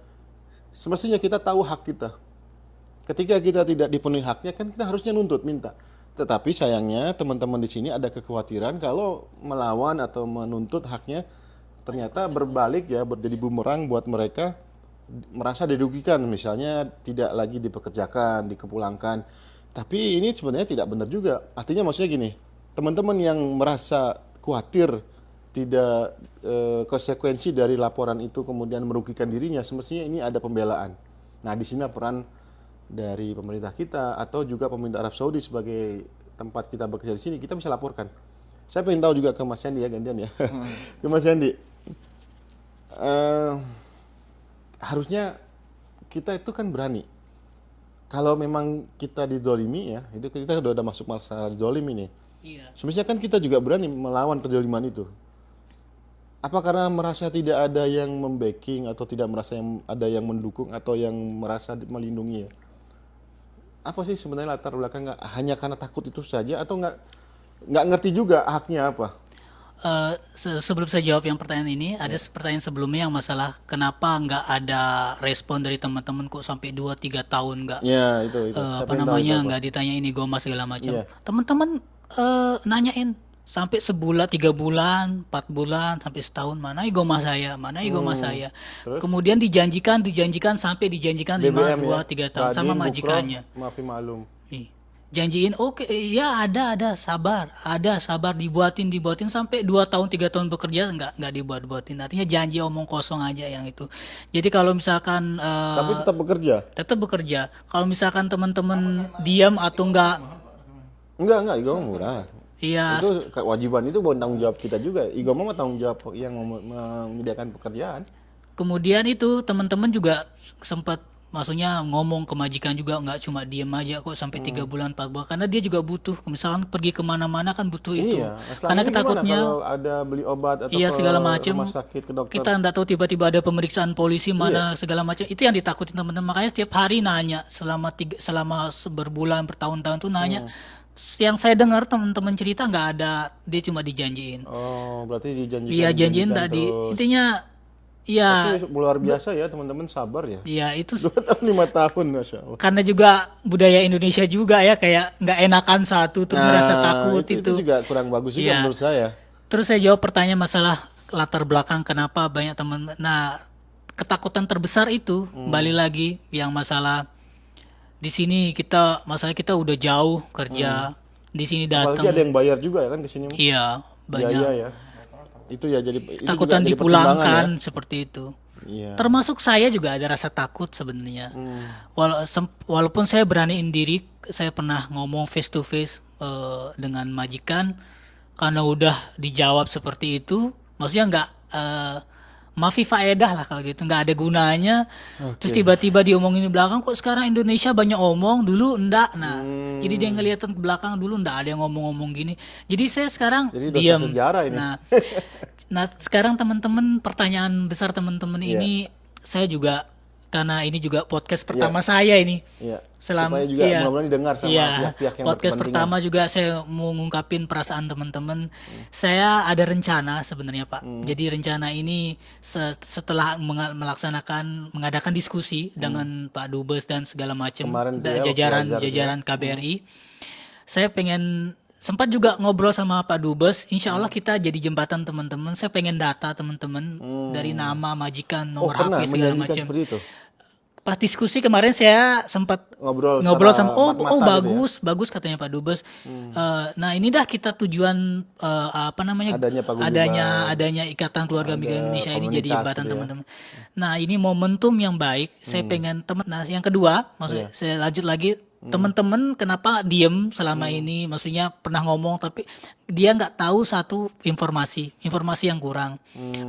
semestinya kita tahu hak kita. Ketika kita tidak dipenuhi haknya kan kita harusnya nuntut, minta. Tetapi sayangnya teman-teman di sini ada kekhawatiran kalau melawan atau menuntut haknya ternyata berbalik ya, jadi bumerang buat mereka, merasa dirugikan, misalnya tidak lagi dipekerjakan, dikepulangkan. Tapi ini sebenarnya tidak benar juga. Artinya maksudnya gini, teman-teman yang merasa khawatir tidak konsekuensi dari laporan itu kemudian merugikan dirinya, semestinya ini ada pembelaan. Nah, di sini peran dari pemerintah kita atau juga pemerintah Arab Saudi sebagai tempat kita bekerja di sini, kita bisa laporkan. Saya pengen tahu juga ke Mas Yandi ya, gantian ya. Ke Mas Yandi, harusnya kita itu kan berani. Kalau memang kita didolimi ya, itu kita udah masuk masalah didolimi nih. Iya. Semestinya kan kita juga berani melawan kedoliman itu. Apa karena merasa tidak ada yang membacking atau tidak merasa ada yang mendukung atau yang merasa melindungi ya? Apa sih sebenarnya latar belakang, hanya karena takut itu saja atau nggak ngerti juga haknya apa? Sebelum saya jawab yang pertanyaan ini, ada pertanyaan sebelumnya yang masalah kenapa nggak ada respon dari teman-teman kok sampai 2-3 tahun nggak Ya itu. Saya apa pengen tahu itu namanya apa. nggak ditanya ini goma segala macam. Iya. Teman-teman nanyain sampai sebulan, 3 bulan, 4 bulan, sampai setahun, mana igoma saya, mana igoma saya. Terus? Kemudian dijanjikan sampai dijanjikan 5, BBM 2, ya, 3 tahun sama Kadin, majikannya. Bukro, Maafi Maklum. Nih, janjiin oke, ya ada sabar dibuatin sampai 2 tahun 3 tahun bekerja nggak dibuatin. Artinya janji omong kosong aja yang itu. Jadi kalau misalkan Tapi tetap bekerja. tetap bekerja, kalau misalkan teman-teman diam atau Enggak, Igoma murah. iya Itu kewajiban, itu bukan tanggung jawab kita juga. Igoma mah tanggung jawab yang menyediakan pekerjaan. kemudian itu teman-teman juga sempat maksudnya ngomong ke majikan juga, nggak cuma diem aja kok sampai 3 bulan 4 bulan, karena dia juga butuh, misalkan pergi kemana-mana kan butuh itu, Iya, selama karena ini gimana takutnya kalau ada beli obat atau iya ke segala macam, rumah sakit, ke dokter? kita nggak tahu tiba-tiba ada pemeriksaan polisi mana segala macam, itu yang ditakutin teman-teman. Makanya tiap hari nanya selama berbulan bertahun-tahun tuh nanya. Yang saya dengar teman-teman cerita nggak ada, dia cuma dijanjiin. Oh, berarti dijanjikan. Iya janjiin tadi, intinya ya Tapi luar biasa ya, teman-teman sabar ya. ya itu 2 tahun 5 tahun, Masya Allah. karena juga budaya Indonesia juga ya, kayak nggak enakan satu terus merasa takut itu juga kurang bagus juga Iya. menurut saya. Terus saya jawab pertanyaan masalah latar belakang kenapa banyak teman. Nah, ketakutan terbesar itu kembali lagi yang masalah di sini masalah kita udah jauh kerja, di sini Apalagi datang, ada yang bayar juga ya kan ke sini. iya banyak Biaya ya. Itu ya jadi itu juga takutan jadi pertimbangan dipulangkan seperti itu. ya. Iya. Termasuk saya juga ada rasa takut sebenarnya. Walaupun saya beraniin diri, saya pernah ngomong face to face dengan majikan, karena udah dijawab seperti itu, maksudnya nggak maafi faedah lah kalau gitu, nggak ada gunanya. Terus tiba-tiba diomongin di belakang, kok sekarang Indonesia banyak omong, dulu enggak. Nah, jadi dia ngeliatin ke belakang, dulu enggak ada yang ngomong-ngomong gini. Jadi saya sekarang Jadi dosa diam. sejarah ini. Nah, sekarang teman-teman, pertanyaan besar teman-teman ini, saya juga karena ini juga podcast pertama saya ini. Iya. Selama Supaya juga mudah-mudahan didengar sama pihak-pihak yang podcast berkepentingan. pertama juga saya mau ngungkapin perasaan teman-teman. Saya ada rencana sebenarnya Pak. Jadi rencana ini setelah mengadakan diskusi dengan Pak Dubes dan segala macam Kemarin tuh ya, waktu Azhar tuh ya. jajaran KBRI, saya pengen sempat juga ngobrol sama Pak Dubes. Insya Allah kita jadi jembatan teman-teman. Saya pengen data teman-teman dari nama, majikan, nomor Pernah HP segala menjanjikan macam. seperti itu. Pas diskusi kemarin saya sempat Ngobrol ngobrol secara sama mata-mata gitu ya? bagus katanya Pak Dubes. Nah ini dah kita tujuan apa namanya Adanya paguyuban, adanya ikatan keluarga migran Indonesia ini jadi komunitas jembatan gitu ya. teman-teman. Nah ini momentum yang baik. Saya pengen teman. Nah yang kedua, maksudnya saya lanjut lagi. Teman-teman kenapa diem selama ini? Maksudnya pernah ngomong tapi dia nggak tahu satu informasi yang kurang,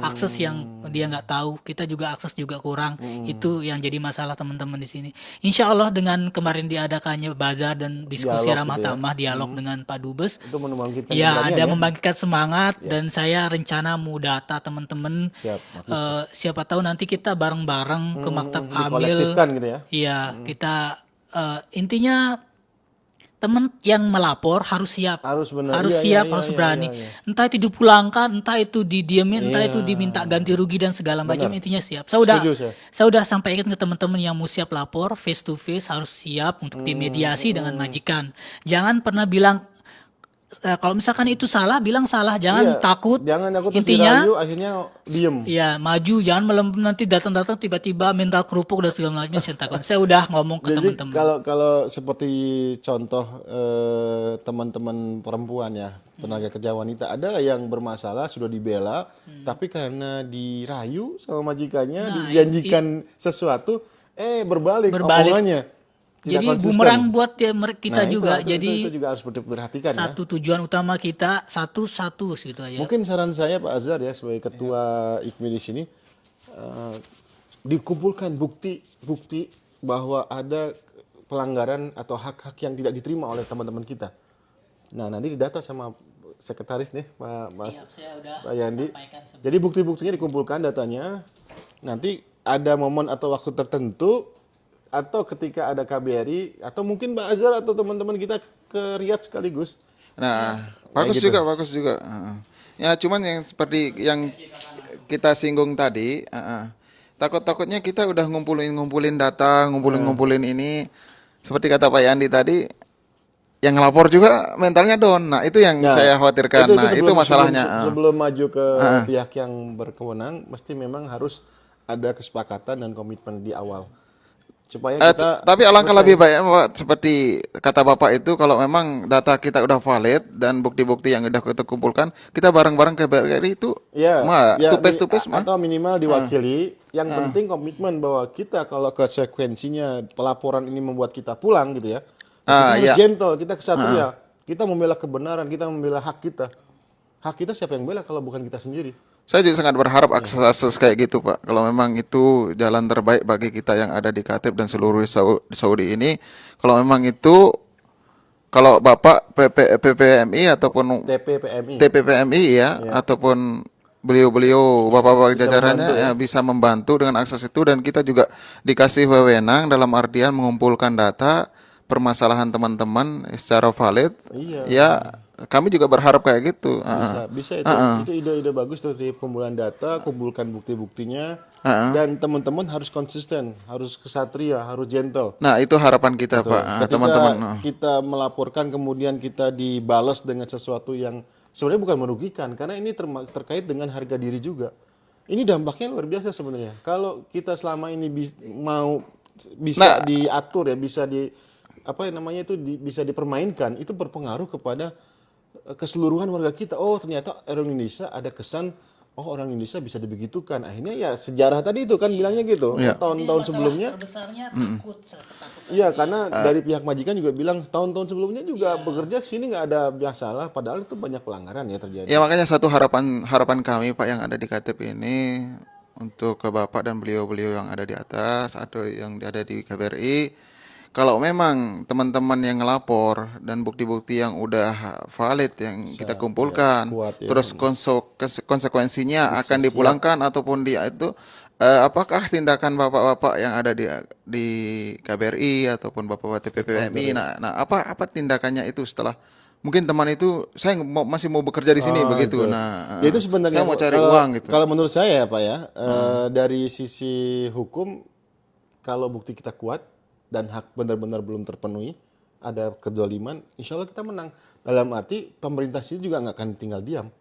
akses yang dia nggak tahu, kita juga akses juga kurang. Itu yang jadi masalah teman-teman di sini. Insya Allah dengan kemarin diadakannya bazar dan diskusi Dialog ramah gitu ya. tamah, dialog dengan Pak Dubes, Itu membangkitkan ya keberanian ada ya. membangkitkan semangat dan saya rencana mau data teman-teman. Siap, Siapa tahu nanti kita bareng-bareng ke Maktab Amil. dikolektifkan gitu ya. Iya, kita intinya teman yang melapor harus siap, Harus benar. harus Iya, siap, iya, harus iya, berani. iya, iya. Entah itu dipulangkan, entah itu didiemin, entah itu diminta ganti rugi dan segala macam. Intinya siap. Setuju, Saya udah sampaikan ke teman-teman yang mau siap lapor face to face harus siap untuk dimediasi dengan majikan. Jangan pernah bilang kalau misalkan itu salah, bilang salah. Jangan Iya, takut. Jangan takut terus Intinya dirayu, akhirnya diem. ya maju, jangan nanti datang-datang tiba-tiba minta kerupuk dan segala macam. Saya takut. Saya udah ngomong ke Jadi teman-teman. kalau seperti contoh teman-teman perempuan ya, tenaga kerja wanita, ada yang bermasalah sudah dibela, tapi karena dirayu sama majikannya, dijanjikan sesuatu, berbalik omongannya. Tidak Jadi konsisten. bumerang buat kita Nah, juga. itu Jadi juga harus diperhatikan ya. satu tujuan utama kita satu gitu aja. Mungkin saran saya Pak Azhar ya sebagai ketua IKMI di sini dikumpulkan bukti bahwa ada pelanggaran atau hak-hak yang tidak diterima oleh teman-teman kita. Nah, nanti didata sama sekretaris nih Pak Mas Saya udah Pak Yandi. sampaikan Jadi bukti-buktinya dikumpulkan datanya. Nanti ada momen atau waktu tertentu atau ketika ada KBRI atau mungkin Pak Azhar atau teman-teman kita ke Riyadh sekaligus. Nah, bagus gitu. bagus juga. Ya, cuman yang seperti yang kita singgung tadi, takut-takutnya kita udah ngumpulin data, ngumpulin ini, seperti kata Pak Yandi tadi, yang ngelapor juga mentalnya down. Nah, itu yang saya khawatirkan. Itu masalahnya. Sebelum maju ke pihak yang berkewenang, mesti memang harus ada kesepakatan dan komitmen di awal. Supaya kita Tapi alangkah lebih baik Pak, seperti kata Bapak itu, kalau memang data kita udah valid dan bukti-bukti yang udah kita kumpulkan, kita bareng-bareng ke BRI itu tupes mah. atau minimal diwakili. Yang penting komitmen bahwa kita kalau konsekuensinya pelaporan ini membuat kita pulang gitu ya. Kita harus gentle, kita kesatria. Kita membela kebenaran, kita membela hak kita. Hak kita siapa yang bela kalau bukan kita sendiri? Saya juga sangat berharap akses kayak gitu Pak. Kalau memang itu jalan terbaik bagi kita yang ada di Katib dan seluruh Saudi ini, kalau memang itu, kalau Bapak PPMI ataupun TPPMI ya, ataupun beliau Bapak-bapak jajarannya bisa membantu dengan akses itu, dan kita juga dikasih wewenang dalam artian mengumpulkan data permasalahan teman-teman secara valid. Ya, kami juga berharap kayak gitu. Bisa itu ide-ide bagus tuh, di pengumpulan data, kumpulkan bukti-buktinya, dan teman-teman harus konsisten, harus kesatria, harus gentle. Nah, itu harapan kita Pak, Ketika teman-teman. kita melaporkan kemudian kita dibalas dengan sesuatu yang sebenarnya bukan merugikan, karena ini terkait dengan harga diri juga. Ini dampaknya luar biasa sebenarnya. Kalau kita selama ini bisa diatur ya, bisa bisa dipermainkan, itu berpengaruh kepada keseluruhan warga kita. Oh, ternyata orang Indonesia ada kesan, orang Indonesia bisa dibegitukan. Akhirnya ya sejarah tadi itu kan bilangnya gitu. Tahun-tahun sebelumnya. Terbesarnya takut. Iya, karena dari pihak majikan juga bilang tahun-tahun sebelumnya juga bekerja sini nggak ada masalah, padahal itu banyak pelanggaran ya terjadi. Ya, makanya satu harapan kami Pak yang ada di Katib ini, untuk ke Bapak dan beliau-beliau yang ada di atas atau yang ada di KBRI, kalau memang teman-teman yang ngelapor dan bukti-bukti yang udah valid yang kita kumpulkan, kuat ya. terus konsekuensinya akan dipulangkan ataupun dia itu apakah tindakan bapak-bapak yang ada di KBRI ataupun bapak-bapak TPPMI, apa tindakannya itu setelah mungkin teman itu saya masih mau bekerja di sini begitu. Itu. Nah, Ya itu sebenarnya saya mau cari kalau, uang gitu. kalau menurut saya ya Pak ya, dari sisi hukum, kalau bukti kita kuat dan hak benar-benar belum terpenuhi, ada kezaliman, insya Allah kita menang. Dalam arti pemerintah sini juga nggak akan tinggal diam.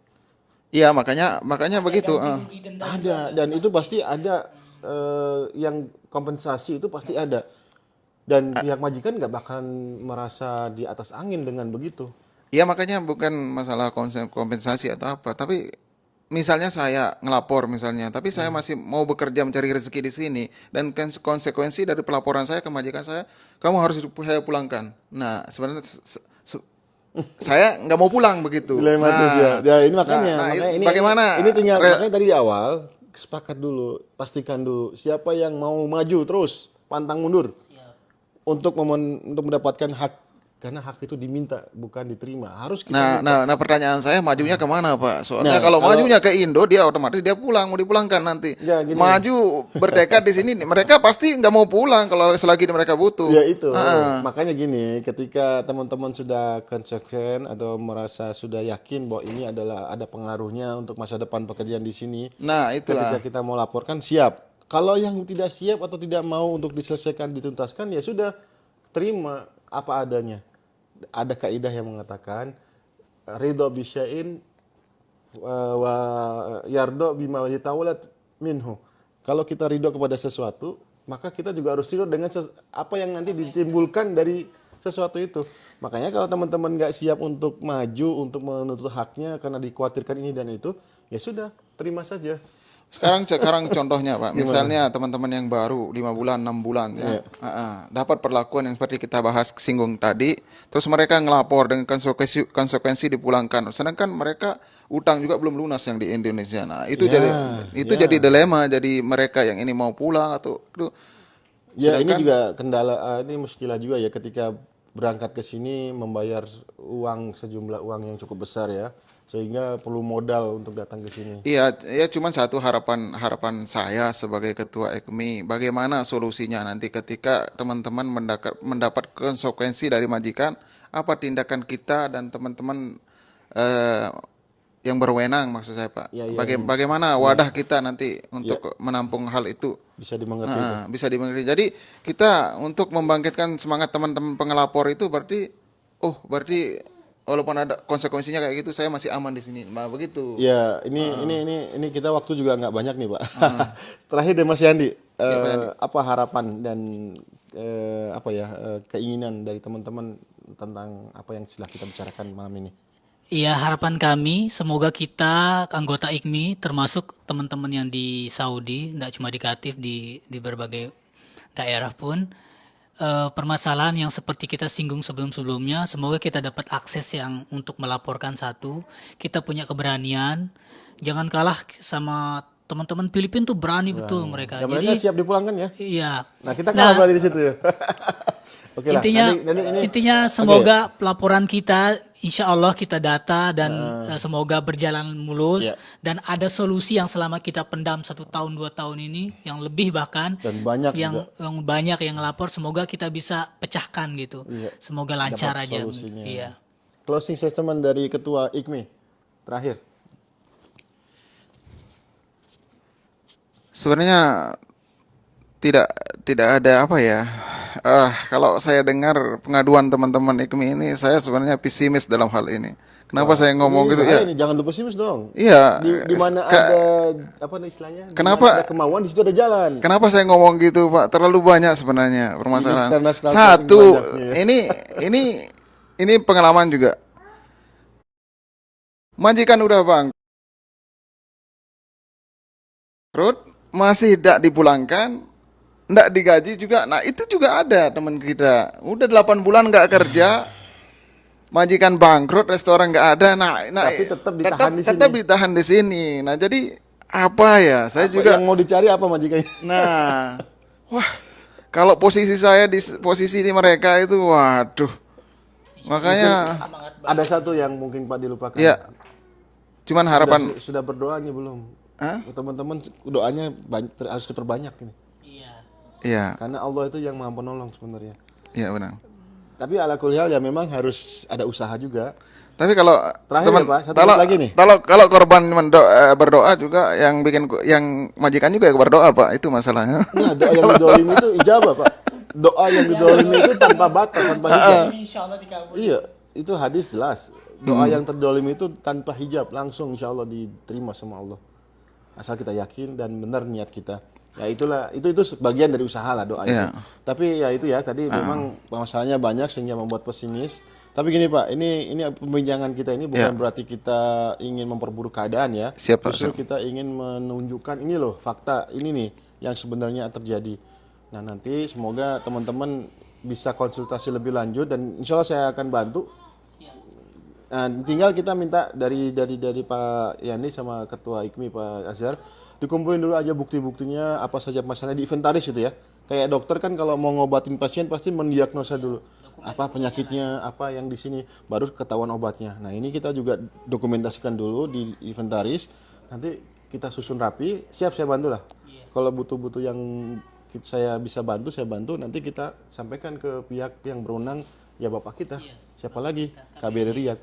Iya, makanya begitu. Ada, dan itu pasti ada, yang kompensasi itu pasti ada. Dan pihak majikan nggak bakal merasa di atas angin dengan begitu. Iya, makanya bukan masalah kompensasi atau apa, tapi misalnya saya ngelapor misalnya, tapi saya masih mau bekerja mencari rezeki di sini dan konsekuensi dari pelaporan saya ke majikan saya, kamu harus saya pulangkan. Nah, sebenarnya saya nggak mau pulang begitu. Dilematis ya. Ya ini makanya, ini bagaimana? ini tinggal makanya tadi di awal sepakat dulu, pastikan dulu siapa yang mau maju terus pantang mundur untuk untuk mendapatkan hak, karena hak itu diminta bukan diterima. Harus kita Nah, pertanyaan saya majunya kemana, Pak? Soalnya Nah, kalau majunya ke Indo, dia otomatis dia pulang, mau dipulangkan nanti. Ya, gini. Maju berdekat di sini, mereka pasti nggak mau pulang kalau selagi mereka butuh. Ya itu, makanya gini, ketika teman-teman sudah konsekuen atau merasa sudah yakin bahwa ini adalah ada pengaruhnya untuk masa depan pekerjaan di sini, Nah, itulah. ketika kita mau laporkan siap. Kalau yang tidak siap atau tidak mau untuk diselesaikan, dituntaskan, ya sudah terima apa adanya. Ada kaidah yang mengatakan ridho bisya'in wa yardo bima yatawalat minhu. Kalau kita ridho kepada sesuatu, maka kita juga harus ridho dengan apa yang nanti ditimbulkan dari sesuatu itu. Makanya kalau teman-teman nggak siap untuk maju, untuk menuntut haknya karena dikhawatirkan ini dan itu, ya sudah, terima saja. Sekarang contohnya, Pak, misalnya teman-teman yang baru 5 bulan, 6 bulan ya, dapat perlakuan yang seperti kita bahas singgung tadi, terus mereka ngelapor dengan konsekuensi dipulangkan, sedangkan mereka utang juga belum lunas yang di Indonesia. Nah, itu jadi dilema, jadi mereka yang ini mau pulang atau Ya ini juga kendala, ini muskilah juga ya ketika berangkat ke sini membayar sejumlah uang yang cukup besar ya, sehingga perlu modal untuk datang ke sini. Iya, ya cuman satu harapan saya sebagai ketua EKMI, bagaimana solusinya nanti ketika teman-teman mendapat konsekuensi dari majikan, apa tindakan kita dan teman-teman yang berwenang maksud saya, Pak. Bagaimana wadah kita nanti untuk menampung hal itu Bisa dimengerti itu. bisa dimengerti. Jadi kita untuk membangkitkan semangat teman-teman pengelapor itu berarti walaupun ada konsekuensinya kayak gitu, saya masih aman di sini. Nah, begitu. Ya, ini kita waktu juga nggak banyak nih, Pak. Terakhir deh Mas Yandi, apa harapan dan keinginan dari teman-teman tentang apa yang sudah kita bicarakan malam ini? Iya, harapan kami semoga kita anggota IKMI termasuk teman-teman yang di Saudi, tidak cuma di Katif, di berbagai daerah pun, permasalahan yang seperti kita singgung sebelum-sebelumnya, semoga kita dapat akses yang untuk melaporkan satu, kita punya keberanian, jangan kalah sama teman-teman Filipina tuh berani betul mereka. Ya, mereka siap dipulangkan ya. Iya. Nah, kita kalah berarti di situ ya. Oke lah, intinya semoga pelaporan kita insya Allah kita data dan semoga berjalan mulus dan ada solusi yang selama kita pendam 1 tahun 2 tahun ini yang lebih bahkan dan banyak yang banyak yang lapor, semoga kita bisa pecahkan gitu. Semoga lancar aja. Solusinya. Iya. Closing statement dari Ketua IKMI terakhir. Sebenarnya tidak ada apa ya. Kalau saya dengar pengaduan teman-teman IKMI ini, saya sebenarnya pesimis dalam hal ini. Kenapa saya ngomong gitu ya? Ini jangan lupa pesimis dong. Iya. Di mana ada apa istilahnya? Kenapa ada kemauan di situ ada jalan. Kenapa saya ngomong gitu, Pak? Terlalu banyak sebenarnya permasalahan. Karena Satu, banyaknya. ini pengalaman juga. Majikan udah bangkrut, masih tidak dipulangkan, tidak digaji juga. Nah, itu juga ada teman kita. Udah 8 bulan nggak kerja, majikan bangkrut, restoran nggak ada. Nah, tapi tetap ditahan di sini. Nah, jadi apa ya? Saya juga yang mau dicari apa majikannya? Nah, wah, kalau posisi saya di posisi ini mereka itu, waduh. Makanya Ada satu yang mungkin Pak dilupakan. ya, cuman harapan Sudah berdoa nih belum? Hah? Teman-teman doanya harus diperbanyak ini. Iya. Iya, Karena Allah itu yang Maha Penolong sebenarnya. iya benar. Tapi ala kulli hal ya memang harus ada usaha juga. Tapi kalau Terakhir teman, ya Pak, satu kalau menit lagi nih. kalau korban berdoa juga yang yang majikan juga berdoa Pak, itu masalahnya. Nah, doa yang didolimi itu ijabah Pak. Doa yang didolimi itu tanpa batas, tanpa hijab. Insya Allah dikabul. Iya, itu hadis jelas. Doa yang terdolimi itu tanpa hijab, langsung insya Allah diterima sama Allah. Asal kita yakin dan benar niat kita. Ya itulah, itu sebagian dari usaha lah doa itu. Iya. Tapi ya itu ya, tadi memang masalahnya banyak sehingga membuat pesimis. Tapi gini Pak, ini pembincangan kita ini bukan berarti kita ingin memperburuk keadaan ya. Siap, Pak, Justru siap. kita ingin menunjukkan ini loh fakta ini nih yang sebenarnya terjadi. Nah nanti semoga teman-teman bisa konsultasi lebih lanjut dan insya Allah saya akan bantu. Nah, tinggal kita minta dari Pak Yani sama Ketua IKMI Pak Azhar dikumpulin dulu aja bukti-buktinya apa saja masalahnya, diinventaris itu ya. Kayak dokter kan kalau mau ngobatin pasien pasti mendiagnosa dulu apa penyakitnya, apa yang di sini, baru ketahuan obatnya. Nah ini kita juga dokumentasikan dulu di inventaris, nanti kita susun rapi, siap saya bantu lah. Kalau butuh-butuh yang saya bisa bantu, saya bantu. Nanti kita sampaikan ke pihak yang berwenang, ya Bapak kita. Siapa lagi? KBRI Riyadh.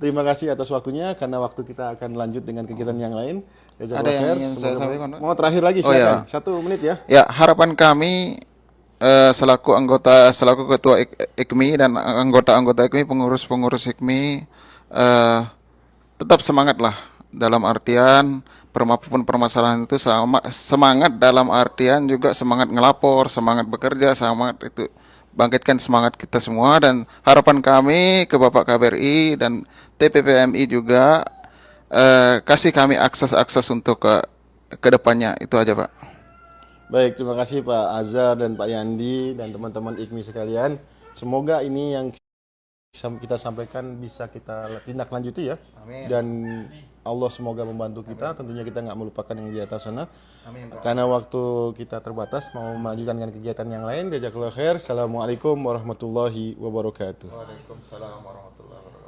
Terima kasih atas waktunya, karena waktu kita akan lanjut dengan kegiatan yang lain. Ada yang ingin saya sampaikan, Pak? Mau terakhir lagi, Oh, silakan. ya. 1 menit ya. Ya, harapan kami selaku ketua IKMI dan anggota-anggota IKMI, pengurus-pengurus IKMI, tetap semangat lah, dalam artian apapun permasalahan itu semangat dalam artian juga semangat ngelapor, semangat bekerja, semangat itu bangkitkan semangat kita semua. Dan harapan kami ke Bapak KBRI dan TPPMI juga, kasih kami akses untuk ke depannya. Itu aja Pak. Baik, terima kasih Pak Azhar dan Pak Yandi dan teman-teman IKMI sekalian. Semoga ini yang kita sampaikan bisa kita tindak lanjuti ya. Amin. Dan Allah semoga membantu kita. Tentunya kita nggak melupakan yang di atas sana. Amin, Pak. Karena waktu kita terbatas, mau melanjutkan dengan kegiatan yang lain. Jazakallahu khair. Assalamualaikum warahmatullahi wabarakatuh. Waalaikumsalam warahmatullahi wabarakatuh.